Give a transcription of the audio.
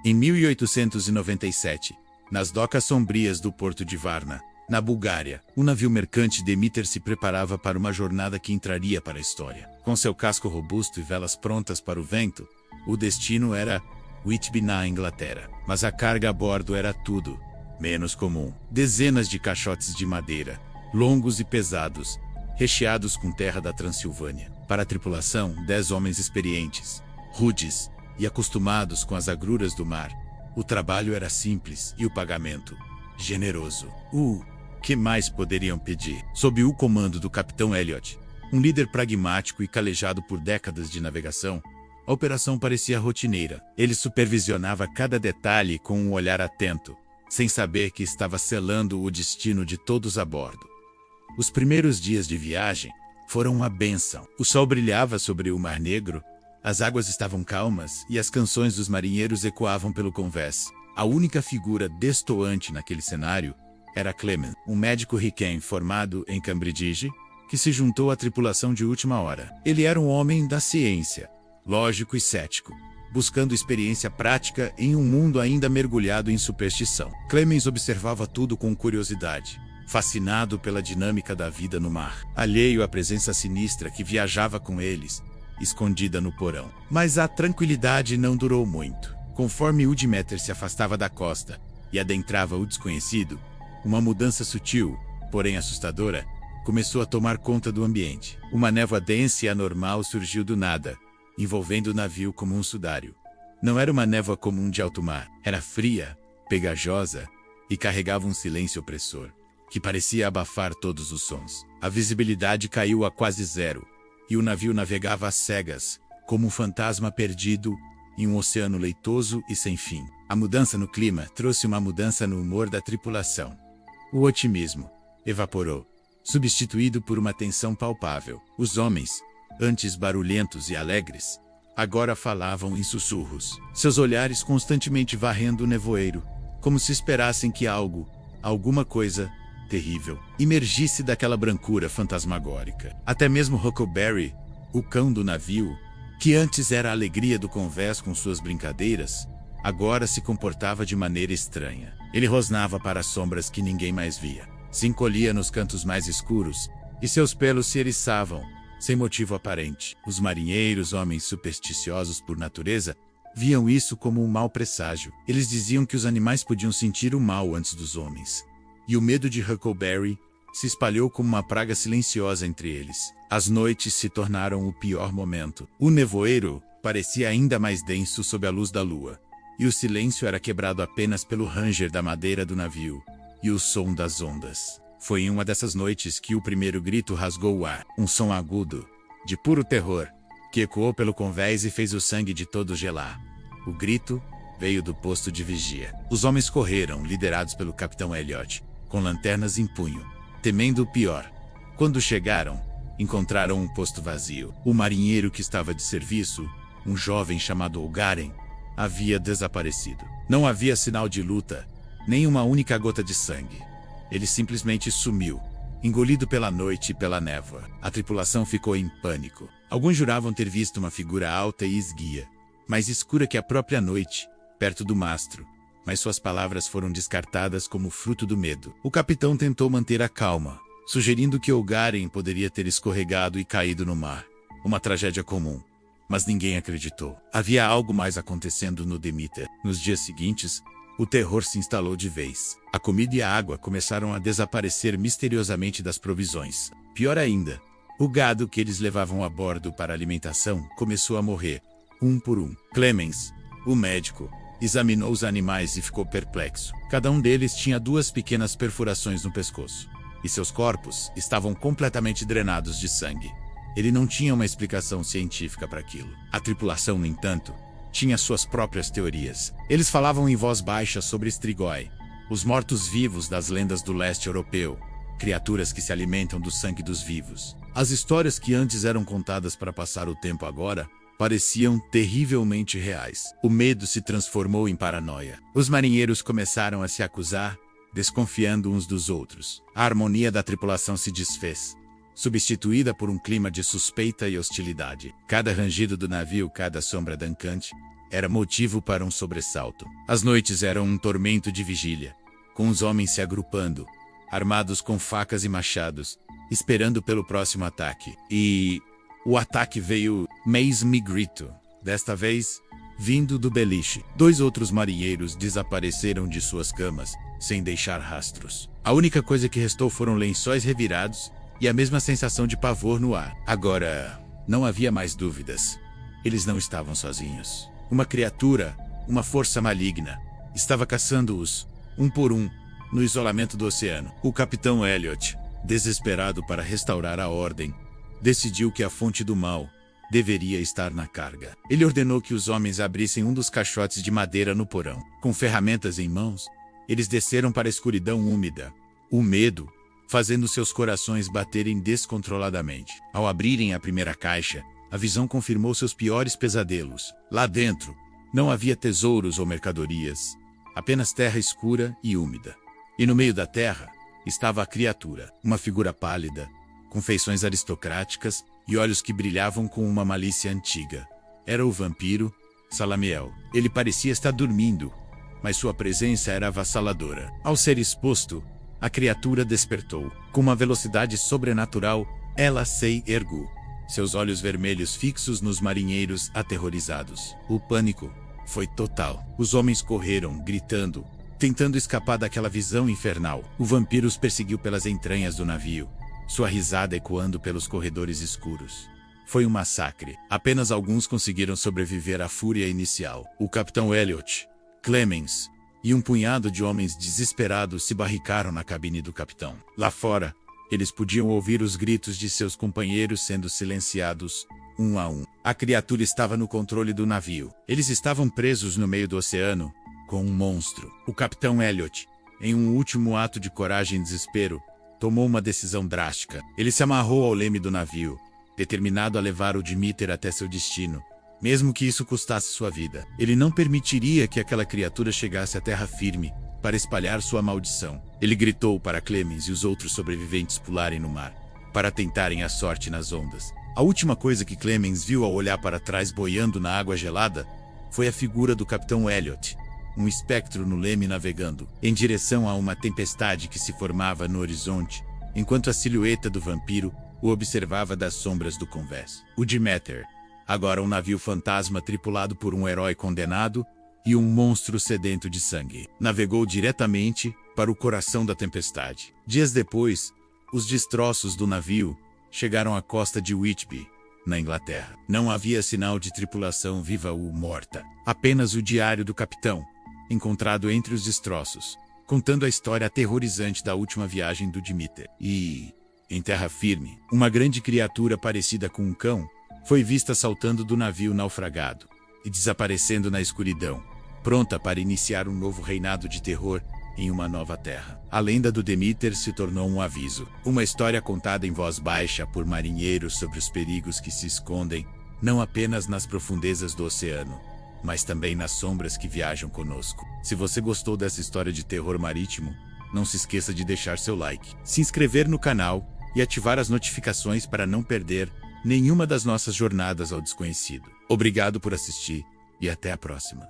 Em 1897, nas docas sombrias do porto de Varna, na Bulgária, o navio mercante Demeter se preparava para uma jornada que entraria para a história. Com seu casco robusto e velas prontas para o vento, o destino era Whitby, na Inglaterra. Mas a carga a bordo era tudo menos comum. Dezenas de caixotes de madeira, longos e pesados, recheados com terra da Transilvânia. Para a tripulação, 10 homens experientes, rudes e acostumados com as agruras do mar. O trabalho era simples e o pagamento generoso. Que mais poderiam pedir? Sob o comando do capitão Elliot, um líder pragmático e calejado por décadas de navegação, a operação parecia rotineira. Ele supervisionava cada detalhe com um olhar atento, sem saber que estava selando o destino de todos a bordo. Os primeiros dias de viagem foram uma bênção. O sol brilhava sobre o Mar Negro, as águas estavam calmas e as canções dos marinheiros ecoavam pelo convés. A única figura destoante naquele cenário era Clement, um médico riquém formado em Cambridge, que se juntou à tripulação de última hora. Ele era um homem da ciência, lógico e cético, buscando experiência prática em um mundo ainda mergulhado em superstição. Clemens observava tudo com curiosidade, fascinado pela dinâmica da vida no mar, alheio à presença sinistra que viajava com eles, escondida no porão. Mas a tranquilidade não durou muito. Conforme o Demeter se afastava da costa e adentrava o desconhecido, uma mudança sutil, porém assustadora, começou a tomar conta do ambiente. Uma névoa densa e anormal surgiu do nada, envolvendo o navio como um sudário. Não era uma névoa comum de alto mar. Era fria, pegajosa e carregava um silêncio opressor, que parecia abafar todos os sons. A visibilidade caiu a quase zero, e o navio navegava às cegas, como um fantasma perdido em um oceano leitoso e sem fim. A mudança no clima trouxe uma mudança no humor da tripulação. O otimismo evaporou, substituído por uma tensão palpável. Os homens, antes barulhentos e alegres, agora falavam em sussurros, seus olhares constantemente varrendo o nevoeiro, como se esperassem que alguma coisa terrível, emergisse daquela brancura fantasmagórica. Até mesmo Huckleberry, o cão do navio, que antes era a alegria do convés com suas brincadeiras, agora se comportava de maneira estranha. Ele rosnava para as sombras que ninguém mais via, se encolhia nos cantos mais escuros, e seus pelos se eriçavam, sem motivo aparente. Os marinheiros, homens supersticiosos por natureza, viam isso como um mau presságio. Eles diziam que os animais podiam sentir o mal antes dos homens. E o medo de Huckleberry se espalhou como uma praga silenciosa entre eles. As noites se tornaram o pior momento. O nevoeiro parecia ainda mais denso sob a luz da lua, e o silêncio era quebrado apenas pelo ranger da madeira do navio e o som das ondas. Foi em uma dessas noites que o primeiro grito rasgou o ar, um som agudo, de puro terror, que ecoou pelo convés e fez o sangue de todos gelar. O grito veio do posto de vigia. Os homens correram, liderados pelo capitão Elliot, com lanternas em punho, temendo o pior. Quando chegaram, encontraram um posto vazio. O marinheiro que estava de serviço, um jovem chamado Olgaren, havia desaparecido. Não havia sinal de luta, nem uma única gota de sangue. Ele simplesmente sumiu, engolido pela noite e pela névoa. A tripulação ficou em pânico. Alguns juravam ter visto uma figura alta e esguia, mais escura que a própria noite, perto do mastro, mas suas palavras foram descartadas como fruto do medo. O capitão tentou manter a calma, sugerindo que Olgaren poderia ter escorregado e caído no mar. Uma tragédia comum. Mas ninguém acreditou. Havia algo mais acontecendo no Demeter. Nos dias seguintes, o terror se instalou de vez. A comida e a água começaram a desaparecer misteriosamente das provisões. Pior ainda, o gado que eles levavam a bordo para alimentação começou a morrer, um por um. Clemens, o médico, examinou os animais e ficou perplexo. Cada um deles tinha 2 pequenas perfurações no pescoço, e seus corpos estavam completamente drenados de sangue. Ele não tinha uma explicação científica para aquilo. A tripulação, no entanto, tinha suas próprias teorias. Eles falavam em voz baixa sobre Strigoi, os mortos-vivos das lendas do leste europeu, criaturas que se alimentam do sangue dos vivos. As histórias que antes eram contadas para passar o tempo agora pareciam terrivelmente reais. O medo se transformou em paranoia. Os marinheiros começaram a se acusar, desconfiando uns dos outros. A harmonia da tripulação se desfez, substituída por um clima de suspeita e hostilidade. Cada rangido do navio, cada sombra dancante, era motivo para um sobressalto. As noites eram um tormento de vigília, com os homens se agrupando, armados com facas e machados, esperando pelo próximo ataque. E o ataque veio mesmo grito. Desta vez, vindo do beliche. 2 outros marinheiros desapareceram de suas camas, sem deixar rastros. A única coisa que restou foram lençóis revirados e a mesma sensação de pavor no ar. Agora, não havia mais dúvidas. Eles não estavam sozinhos. Uma criatura, uma força maligna, estava caçando-os, um por um, no isolamento do oceano. O capitão Elliot, desesperado para restaurar a ordem, decidiu que a fonte do mal deveria estar na carga. Ele ordenou que os homens abrissem um dos caixotes de madeira no porão. Com ferramentas em mãos, eles desceram para a escuridão úmida. O medo, fazendo seus corações baterem descontroladamente. Ao abrirem a primeira caixa, a visão confirmou seus piores pesadelos. Lá dentro, não havia tesouros ou mercadorias, apenas terra escura e úmida. E no meio da terra, estava a criatura, uma figura pálida, com feições aristocráticas e olhos que brilhavam com uma malícia antiga. Era o vampiro Salamiel. Ele parecia estar dormindo, mas sua presença era avassaladora. Ao ser exposto, a criatura despertou. Com uma velocidade sobrenatural, ela se ergueu. Seus olhos vermelhos fixos nos marinheiros aterrorizados. O pânico foi total. Os homens correram, gritando, tentando escapar daquela visão infernal. O vampiro os perseguiu pelas entranhas do navio, sua risada ecoando pelos corredores escuros. Foi um massacre. Apenas alguns conseguiram sobreviver à fúria inicial. O capitão Elliot, Clemens e um punhado de homens desesperados se barricaram na cabine do capitão. Lá fora, eles podiam ouvir os gritos de seus companheiros sendo silenciados, um a um. A criatura estava no controle do navio. Eles estavam presos no meio do oceano, com um monstro. O capitão Elliot, em um último ato de coragem e desespero, tomou uma decisão drástica. Ele se amarrou ao leme do navio, determinado a levar o Demeter até seu destino, mesmo que isso custasse sua vida. Ele não permitiria que aquela criatura chegasse à terra firme para espalhar sua maldição. Ele gritou para Clemens e os outros sobreviventes pularem no mar, para tentarem a sorte nas ondas. A última coisa que Clemens viu ao olhar para trás boiando na água gelada foi a figura do capitão Elliot, um espectro no leme navegando, em direção a uma tempestade que se formava no horizonte, enquanto a silhueta do vampiro o observava das sombras do convés. O Demeter, agora um navio fantasma tripulado por um herói condenado e um monstro sedento de sangue, navegou diretamente para o coração da tempestade. Dias depois, os destroços do navio chegaram à costa de Whitby, na Inglaterra. Não havia sinal de tripulação viva ou morta, apenas o diário do capitão, encontrado entre os destroços, contando a história aterrorizante da última viagem do Demeter. E, em terra firme, uma grande criatura parecida com um cão foi vista saltando do navio naufragado e desaparecendo na escuridão, pronta para iniciar um novo reinado de terror em uma nova terra. A lenda do Demeter se tornou um aviso, uma história contada em voz baixa por marinheiros sobre os perigos que se escondem não apenas nas profundezas do oceano, mas também nas sombras que viajam conosco. Se você gostou dessa história de terror marítimo, não se esqueça de deixar seu like, se inscrever no canal e ativar as notificações para não perder nenhuma das nossas jornadas ao desconhecido. Obrigado por assistir e até a próxima.